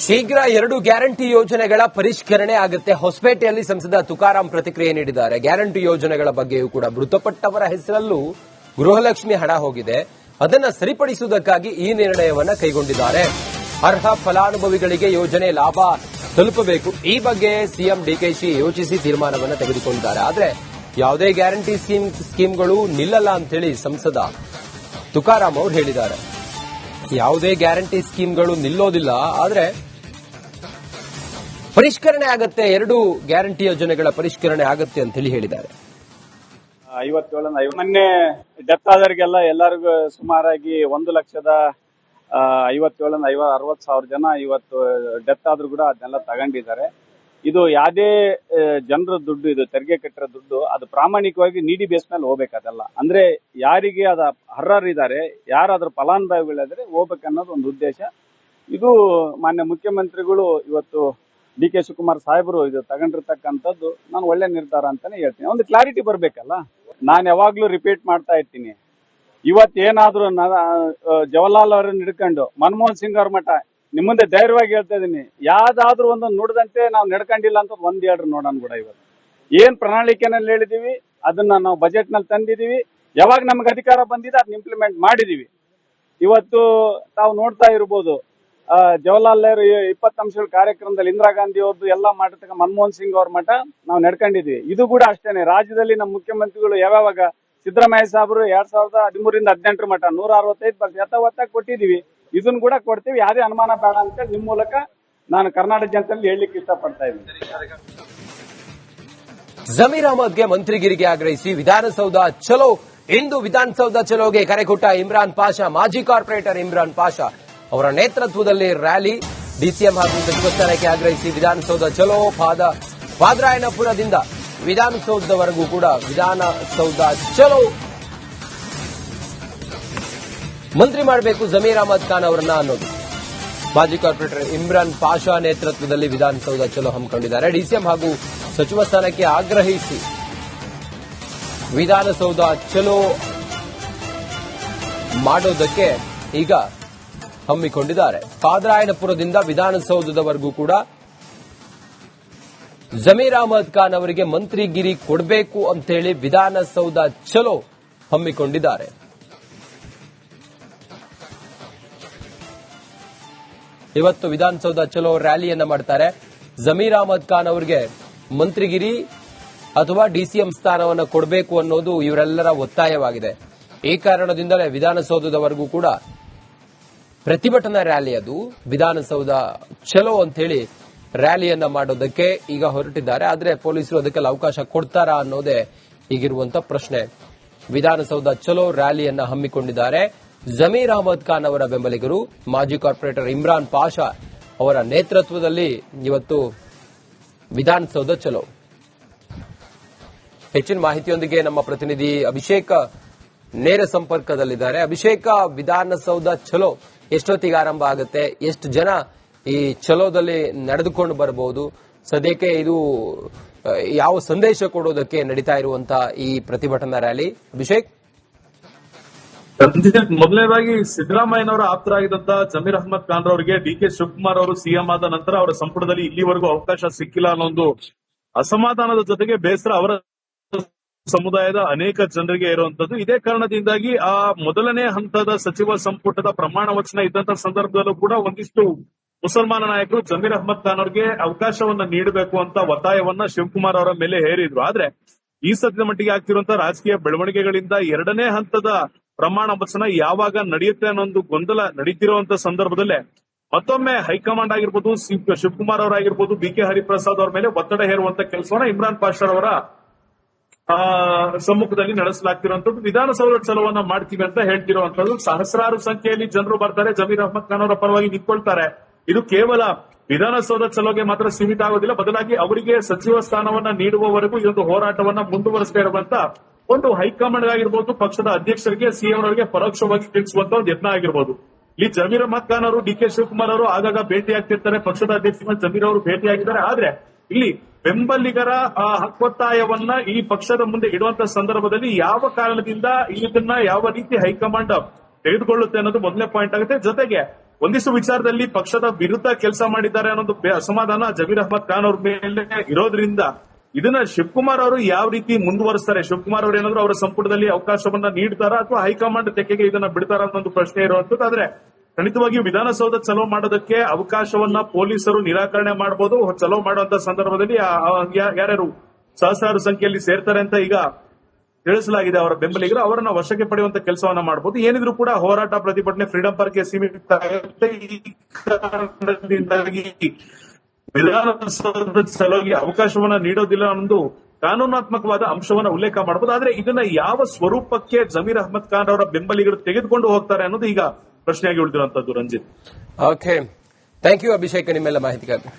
ಶೀಘ್ರ 2 ಗ್ಯಾರಂಟಿ ಯೋಜನೆಗಳ ಪರಿಷ್ಕರಣೆ ಆಗುತ್ತೆ. ಹೊಸಪೇಟೆಯಲ್ಲಿ ಸಂಸದ ತುಕಾರಾಂ ಪ್ರತಿಕ್ರಿಯೆ ನೀಡಿದ್ದಾರೆ. ಗ್ಯಾರಂಟಿ ಯೋಜನೆಗಳ ಬಗ್ಗೆಯೂ ಕೂಡ ಮೃತಪಟ್ಟವರ ಹೆಸರಲ್ಲೂ ಗೃಹಲಕ್ಷ್ಮಿ ಹಣ ಹೋಗಿದೆ, ಅದನ್ನು ಸರಿಪಡಿಸುವುದಕ್ಕಾಗಿ ಈ ನಿರ್ಣಯವನ್ನು ಕೈಗೊಂಡಿದ್ದಾರೆ. ಅರ್ಹ ಫಲಾನುಭವಿಗಳಿಗೆ ಯೋಜನೆ ಲಾಭ ತಲುಪಬೇಕು. ಈ ಬಗ್ಗೆ ಸಿಎಂ ಡಿಕೆಶಿ ಯೋಚಿಸಿ ತೀರ್ಮಾನವನ್ನು ತೆಗೆದುಕೊಂಡಿದ್ದಾರೆ. ಆದರೆ ಯಾವುದೇ ಗ್ಯಾರಂಟಿ ಸ್ಕೀಮ್ಗಳು ನಿಲ್ಲಲ್ಲ ಅಂತೇಳಿ ಸಂಸದ ತುಕಾರಾಂ ಅವರು ಹೇಳಿದ್ದಾರೆ. ಯಾವುದೇ ಗ್ಯಾರಂಟಿ ಸ್ಕೀಮ್ಗಳು ನಿಲ್ಲೋದಿಲ್ಲ, ಆದರೆ ಪರಿಷ್ಕರಣೆ ಆಗತ್ತೆ, 2 ಗ್ಯಾರಂಟಿ ಯೋಜನೆಗಳ ಪರಿಷ್ಕರಣೆ ಆಗತ್ತೆ ಅಂತ ಹೇಳಿ ಹೇಳಿದ್ದಾರೆ. 57 ಮೊನ್ನೆ ಡೆತ್ ಆದವರಿಗೆಲ್ಲ ಎಲ್ಲರಿಗೂ ಸುಮಾರಾಗಿ 1,57,60,000 ಜನ ಇವತ್ತು ಡೆತ್ ಆದ್ರೂ ಕೂಡ ಅದನ್ನೆಲ್ಲ ತಗೊಂಡಿದ್ದಾರೆ. ಇದು ಯಾವುದೇ ಜನರ ದುಡ್ಡು, ಇದು ತೆರಿಗೆ ಕಟ್ಟಿರೋ ದುಡ್ಡು, ಅದು ಪ್ರಾಮಾಣಿಕವಾಗಿ ನೀಡಿ ಬೇಸ್ ಮೇಲೆ ಹೋಗ್ಬೇಕದೆಲ್ಲ. ಅಂದ್ರೆ ಯಾರಿಗೆ ಅದ ಅರ್ಹರಿದ್ದಾರೆ, ಯಾರಾದ್ರೂ ಫಲಾನುಭವಿಗಳಿದ್ರೆ ಹೋಗ್ಬೇಕನ್ನೋದು ಒಂದು ಉದ್ದೇಶ. ಇದು ಮಾನ್ಯ ಮುಖ್ಯಮಂತ್ರಿಗಳು ಇವತ್ತು ಡಿ.ಕೆ. ಶಿವಕುಮಾರ್ ಸಾಹೇಬರು ಇದು ತಗೊಂಡಿರ್ತಕ್ಕಂಥದ್ದು ನಾನು ಒಳ್ಳೆ ನಿರ್ಧಾರ ಅಂತಾನೆ ಹೇಳ್ತೀನಿ. ಒಂದು ಕ್ಲಾರಿಟಿ ಬರ್ಬೇಕಲ್ಲ. ನಾನು ಯಾವಾಗ್ಲೂ ರಿಪೀಟ್ ಮಾಡ್ತಾ ಇರ್ತೀನಿ, ಇವತ್ತೇನಾದ್ರೂ ಜವಾಹರ್ಲಾಲ್ ಅವರನ್ನ ಹಿಡ್ಕೊಂಡು ಮನಮೋಹನ್ ಸಿಂಗ್ ಅವ್ರ ಮಠ ನಿಮ್ಮ ಮುಂದೆ ಧೈರ್ಯವಾಗಿ ಹೇಳ್ತಾ ಇದೀನಿ, ಯಾವ್ದಾದ್ರೂ ಒಂದು ನುಡಿದಂತೆ ನಾವು ನಡ್ಕೊಂಡಿಲ್ಲ ಅಂತ ಒಂದ್ ಹೇಳ್ರಿ ನೋಡೋಣ ಕೂಡ. ಇವತ್ತು ಏನ್ ಪ್ರಣಾಳಿಕೆನಲ್ಲಿ ಹೇಳಿದೀವಿ ಅದನ್ನ ನಾವು ಬಜೆಟ್ ನಲ್ಲಿ ತಂದಿದೀವಿ. ಯಾವಾಗ ನಮ್ಗೆ ಅಧಿಕಾರ ಬಂದಿದೆ ಅದನ್ನ ಇಂಪ್ಲಿಮೆಂಟ್ ಮಾಡಿದೀವಿ. ಇವತ್ತು ತಾವು ನೋಡ್ತಾ ಇರ್ಬೋದು, ಜವಾಹರ್ಲಾಲ್ ನೆಹರು 20 ಅಂಶಗಳ ಕಾರ್ಯಕ್ರಮದಲ್ಲಿ ಇಂದಿರಾ ಗಾಂಧಿ ಅವ್ರದ್ದು ಎಲ್ಲ ಮಾಡಿರ್ತಕ್ಕ ಮನಮೋಹನ್ ಸಿಂಗ್ ಅವ್ರ ಮಠ ನಾವು ನಡ್ಕೊಂಡಿದೀವಿ. ಇದು ಕೂಡ ಅಷ್ಟೇನೆ. ರಾಜ್ಯದಲ್ಲಿ ನಮ್ಮ ಮುಖ್ಯಮಂತ್ರಿಗಳು ಯಾವಾಗ ಸಿದ್ದರಾಮಯ್ಯ ಸಾಹೇಬರು 2013ರಿಂದ 18 ಮಠ 165% ಯಥಾವತ್ತಾಗಿ ಕೊಟ್ಟಿದೀವಿ. ಇದನ್ನು ಕೂಡ ಕೊಡ್ತೀವಿ, ಯಾವುದೇ ಅನುಮಾನ ಬೇಡ ಅಂತ ನಿಮ್ಮ ಮೂಲಕ ನಾನು ಕರ್ನಾಟಕ ಜನತೆಯಲ್ಲಿ ಹೇಳಲಿಕ್ಕೆ ಇಷ್ಟಪಡ್ತಾ ಇದ್ದೀನಿ. ಜಮೀರ್ ಅಹಮದ್ಗೆ ಮಂತ್ರಿಗಿರಿಗೆ ಆಗ್ರಹಿಸಿ ವಿಧಾನಸೌಧ ಚಲೋ. ಇಂದು ವಿಧಾನಸೌಧ ಚಲೋಗೆ ಕರೆ ಕೊಟ್ಟ ಇಮ್ರಾನ್ ಪಾಷಾ. ಮಾಜಿ ಕಾರ್ಪೊರೇಟರ್ ಇಮ್ರಾನ್ ಪಾಷಾ ಅವರ ನೇತೃತ್ವದಲ್ಲಿ ರ್ಯಾಲಿ. ಡಿಸಿಎಂ ಹಾಗೂ ಸಚಿವ ಸ್ಥಾನಕ್ಕೆ ಆಗ್ರಹಿಸಿ ವಿಧಾನಸೌಧ ಚಲೋ. ಪಾದರಾಯನಪುರದಿಂದ ವಿಧಾನಸೌಧದವರೆಗೂ ಕೂಡ ವಿಧಾನಸೌಧ ಚಲೋ. ಮಂತ್ರಿ ಮಾಡಬೇಕು ಜಮೀರ್ ಅಹಮದ್ ಖಾನ್ ಅವರನ್ನ ಅನ್ನೋದು ಮಾಜಿ ಕಾರ್ಪೊರೇಟರ್ ಇಮ್ರಾನ್ ಪಾಷಾ ನೇತೃತ್ವದಲ್ಲಿ ವಿಧಾನಸೌಧ ಚಲೋ ಹಮ್ಮಿಕೊಂಡಿದ್ದಾರೆ. ಡಿಸಿಎಂ ಹಾಗೂ ಸಚಿವ ಸ್ಥಾನಕ್ಕೆ ಆಗ್ರಹಿಸಿ ವಿಧಾನಸೌಧ ಚಲೋ ಮಾಡೋದಕ್ಕೆ ಈಗ ಹಮ್ಮಿಕೊಂಡಿದ್ದಾರೆ. ಪಾದರಾಯನಪುರದಿಂದ ವಿಧಾನಸೌಧದವರೆಗೂ ಕೂಡ ಜಮೀರ್ ಅಹಮದ್ ಖಾನ್ ಅವರಿಗೆ ಮಂತ್ರಿಗಿರಿ ಕೊಡಬೇಕು ಅಂತೇಳಿ ವಿಧಾನಸೌಧ ಚಲೋ ಹಮ್ಮಿಕೊಂಡಿದ್ದಾರೆ. ಇವತ್ತು ವಿಧಾನಸೌಧ ಚಲೋ ರ್ಯಾಲಿಯನ್ನ ಮಾಡ್ತಾರೆ. ಜಮೀರ್ ಅಹಮದ್ ಖಾನ್ ಅವರಿಗೆ ಮಂತ್ರಿಗಿರಿ ಅಥವಾ ಡಿಸಿಎಂ ಸ್ಥಾನವನ್ನು ಕೊಡಬೇಕು ಅನ್ನೋದು ಇವರೆಲ್ಲರ ಒತ್ತಾಯವಾಗಿದೆ. ಈ ಕಾರಣದಿಂದಲೇ ವಿಧಾನಸೌಧದವರೆಗೂ ಕೂಡ ಪ್ರತಿಭಟನಾ ರ್ಯಾಲಿ, ಅದು ವಿಧಾನಸೌಧ ಚಲೋ ಅಂತೇಳಿ ರ್ಯಾಲಿಯನ್ನ ಮಾಡೋದಕ್ಕೆ ಈಗ ಹೊರಟಿದ್ದಾರೆ. ಆದರೆ ಪೊಲೀಸರು ಅದಕ್ಕೆಲ್ಲ ಅವಕಾಶ ಕೊಡ್ತಾರಾ ಅನ್ನೋದೇ ಈಗಿರುವಂತಹ ಪ್ರಶ್ನೆ. ವಿಧಾನಸೌಧ ಚಲೋ ರ್ಯಾಲಿಯನ್ನ ಹಮ್ಮಿಕೊಂಡಿದ್ದಾರೆ. ಜಮೀರ್ ಅಹಮದ್ ಖಾನ್ ಅವರ ಬೆಂಬಲಿಗರು ಮಾಜಿ ಕಾರ್ಪೊರೇಟರ್ ಇಮ್ರಾನ್ ಪಾಷಾ ಅವರ ನೇತೃತ್ವದಲ್ಲಿ ಇವತ್ತು ವಿಧಾನಸೌಧ ಚಲೋ. ಹೆಚ್ಚಿನ ಮಾಹಿತಿಯೊಂದಿಗೆ ನಮ್ಮ ಪ್ರತಿನಿಧಿ ಅಭಿಷೇಕ್ ನೇರ ಸಂಪರ್ಕದಲ್ಲಿದ್ದಾರೆ. ಅಭಿಷೇಕ್, ವಿಧಾನಸೌಧ ಚಲೋ ಎಷ್ಟೊತ್ತಿಗೆ ಆರಂಭ ಆಗುತ್ತೆ? ಎಷ್ಟು ಜನ ಈ ಚಲೋದಲ್ಲಿ ನಡೆದುಕೊಂಡು ಬರಬಹುದು? ಸದ್ಯಕ್ಕೆ ಇದು ಯಾವ ಸಂದೇಶ ಕೊಡೋದಕ್ಕೆ ನಡೀತಾ ಇರುವಂತಹ ಈ ಪ್ರತಿಭಟನಾ ರ್ಯಾಲಿ? ಅಭಿಷೇಕ್, ಮೊದಲನೇದಾಗಿ ಸಿದ್ದರಾಮಯ್ಯನವರ ಆಪ್ತರಾಗಿದ್ದಂತಹ ಜಮೀರ್ ಅಹಮದ್ ಖಾನ್ ಅವರಿಗೆ ಡಿ.ಕೆ. ಶಿವಕುಮಾರ್ ಅವರು ಸಿಎಂ ಆದ ನಂತರ ಅವರ ಸಂಪುಟದಲ್ಲಿ ಇಲ್ಲಿವರೆಗೂ ಅವಕಾಶ ಸಿಕ್ಕಿಲ್ಲ ಅನ್ನೋ ಒಂದು ಅಸಮಾಧಾನದ ಜೊತೆಗೆ ಬೇಸರ ಅವರ ಸಮುದಾಯದ ಅನೇಕ ಜನರಿಗೆ ಇರುವಂತದ್ದು. ಇದೇ ಕಾರಣದಿಂದಾಗಿ ಆ ಮೊದಲನೇ ಹಂತದ ಸಚಿವ ಸಂಪುಟದ ಪ್ರಮಾಣ ವಚನ ಇದ್ದಂತ ಸಂದರ್ಭದಲ್ಲೂ ಕೂಡ ಒಂದಿಷ್ಟು ಮುಸಲ್ಮಾನ ನಾಯಕರು ಜಮೀರ್ ಅಹಮದ್ ಖಾನ್ ಅವರಿಗೆ ಅವಕಾಶವನ್ನ ನೀಡಬೇಕು ಅಂತ ಒತ್ತಾಯವನ್ನ ಶಿವಕುಮಾರ್ ಅವರ ಮೇಲೆ ಹೇರಿದ್ರು. ಆದ್ರೆ ಈ ಸದ್ಯದ ಮಟ್ಟಿಗೆ ಆಗ್ತಿರುವಂತಹ ರಾಜಕೀಯ ಬೆಳವಣಿಗೆಗಳಿಂದ 2ನೇ ಹಂತದ ಪ್ರಮಾಣ ವಚನ ಯಾವಾಗ ನಡೆಯುತ್ತೆ ಅನ್ನೊಂದು ಗೊಂದಲ ನಡೀತಿರುವಂತ ಸಂದರ್ಭದಲ್ಲೇ ಮತ್ತೊಮ್ಮೆ ಹೈಕಮಾಂಡ್ ಆಗಿರ್ಬೋದು, ಶಿವಕುಮಾರ್ ಅವರಾಗಿರ್ಬೋದು, ಬಿ.ಕೆ. ಹರಿಪ್ರಸಾದ್ ಅವರ ಮೇಲೆ ಒತ್ತಡ ಹೇರುವಂತ ಕೆಲಸವನ್ನ ಇಮ್ರಾನ್ ಪಾಷಾ ಅವರ ಸಮ್ಮುಖದಲ್ಲಿ ನಡೆಸಲಾಗ್ತಿರುವಂತದ್ದು. ವಿಧಾನಸೌಧ ಚಲೋವನ್ನ ಮಾಡ್ತೀವಿ ಅಂತ ಹೇಳ್ತಿರುವಂತದ್ದು. ಸಹಸ್ರಾರು ಸಂಖ್ಯೆಯಲ್ಲಿ ಜನರು ಬರ್ತಾರೆ, ಜಮೀರ್ ಅಹಮದ್ ಖಾನ್ ಅವರ ಪರವಾಗಿ ನಿಂತ್ಕೊಳ್ತಾರೆ. ಇದು ಕೇವಲ ವಿಧಾನಸೌಧ ಚಲೋಗೆ ಮಾತ್ರ ಸೀಮಿತ ಆಗೋದಿಲ್ಲ, ಬದಲಾಗಿ ಅವರಿಗೆ ಸಚಿವ ಸ್ಥಾನವನ್ನ ನೀಡುವವರೆಗೂ ಈ ಒಂದು ಹೋರಾಟವನ್ನ ಮುಂದುವರಿಸ್ತಾ ಇರುವಂತ ಒಂದು ಹೈಕಮಾಂಡ್ ಆಗಿರ್ಬೋದು, ಪಕ್ಷದ ಅಧ್ಯಕ್ಷರಿಗೆ, ಸಿಎಂ ಅವರಿಗೆ ಪರೋಕ್ಷವಾಗಿ ತಿಳಿಸುವಂತ ಒಂದು ಯತ್ನ ಆಗಿರ್ಬೋದು. ಇಲ್ಲಿ ಜಮೀರ್ ಅಹಮದ್ ಖಾನ್ ಅವರು, ಡಿ.ಕೆ. ಶಿವಕುಮಾರ್ ಅವರು ಆಗಾಗ ಭೇಟಿ ಆಗ್ತಿರ್ತಾರೆ, ಪಕ್ಷದ ಅಧ್ಯಕ್ಷ ಜಮೀರ್ ಅವರು ಭೇಟಿಯಾಗಿದ್ದಾರೆ. ಆದ್ರೆ ಇಲ್ಲಿ ಬೆಂಬಲಿಗರ ಹಕ್ಕೊತ್ತಾಯವನ್ನ ಈ ಪಕ್ಷದ ಮುಂದೆ ಇಡುವಂತ ಸಂದರ್ಭದಲ್ಲಿ ಯಾವ ಕಾರಣದಿಂದ ಇದನ್ನ ಯಾವ ರೀತಿ ಹೈಕಮಾಂಡ್ ತೆಗೆದುಕೊಳ್ಳುತ್ತೆ ಅನ್ನೋದು ಮೊದಲನೇ ಪಾಯಿಂಟ್ ಆಗುತ್ತೆ. ಜೊತೆಗೆ ಒಂದಿಷ್ಟು ವಿಚಾರದಲ್ಲಿ ಪಕ್ಷದ ವಿರುದ್ಧ ಕೆಲಸ ಮಾಡಿದ್ದಾರೆ ಅನ್ನೋದು ಅಸಮಾಧಾನ ಜಮೀರ್ ಅಹಮದ್ ಖಾನ್ ಅವ್ರ ಮೇಲೆ ಇರೋದ್ರಿಂದ ಇದನ್ನ ಶಿವಕುಮಾರ್ ಅವರು ಯಾವ ರೀತಿ ಮುಂದುವರಿಸ್ತಾರೆ, ಶಿವಕುಮಾರ್ ಅವರು ಏನಾದ್ರು ಅವರ ಸಂಪುಟದಲ್ಲಿ ಅವಕಾಶವನ್ನ ನೀಡ್ತಾರಾ ಅಥವಾ ಹೈಕಮಾಂಡ್ ತೆಕ್ಕೆಗೆ ಇದನ್ನ ಬಿಡ್ತಾರ ಅನ್ನೋ ಒಂದು ಪ್ರಶ್ನೆ ಇರುವಂತದ್ದು. ಆದ್ರೆ ಖಂಡಿತವಾಗಿಯೂ ವಿಧಾನಸೌಧ ಚಲೋ ಮಾಡೋದಕ್ಕೆ ಅವಕಾಶವನ್ನ ಪೊಲೀಸರು ನಿರಾಕರಣೆ ಮಾಡಬಹುದು. ಚಲೋ ಮಾಡುವಂತ ಸಂದರ್ಭದಲ್ಲಿ ಯಾರ್ಯಾರು ಸಹಸ್ರಾರು ಸಂಖ್ಯೆಯಲ್ಲಿ ಸೇರ್ತಾರೆ ಅಂತ ಈಗ ತಿಳಿಸಲಾಗಿದೆ ಅವರ ಬೆಂಬಲಿಗರು, ಅವರನ್ನ ವಶಕ್ಕೆ ಪಡೆಯುವಂತ ಕೆಲಸವನ್ನ ಮಾಡಬಹುದು. ಏನಿದ್ರು ಕೂಡ ಹೋರಾಟ ಪ್ರತಿಭಟನೆ ಫ್ರೀಡಂ ಪಾರ್ಕ್ಗೆ ಸೀಮಿತ ಆಗುತ್ತೆ. ಈ ಕಾರಣದಿಂದಾಗಿ ವಿಧಾನಸೌಧದ ಸಲುವಾಗಿ ಅವಕಾಶವನ್ನ ನೀಡೋದಿಲ್ಲ ಅನ್ನೋದು ಕಾನೂನಾತ್ಮಕವಾದ ಅಂಶವನ್ನ ಉಲ್ಲೇಖ ಮಾಡಬಹುದು. ಆದ್ರೆ ಇದನ್ನ ಯಾವ ಸ್ವರೂಪಕ್ಕೆ ಜಮೀರ್ ಅಹಮದ್ ಖಾನ್ ಅವರ ಬೆಂಬಲಿಗರು ತೆಗೆದುಕೊಂಡು ಹೋಗ್ತಾರೆ ಅನ್ನೋದು ಈಗ ಪ್ರಶ್ನೆಯಾಗಿ ಉಳಿದಿರುವಂತದ್ದು. Ranjith, okay, thank you Abhishek, ನಿಮ್ಮೆಲ್ಲ ಮಾಹಿತಿಗಾಗಿ.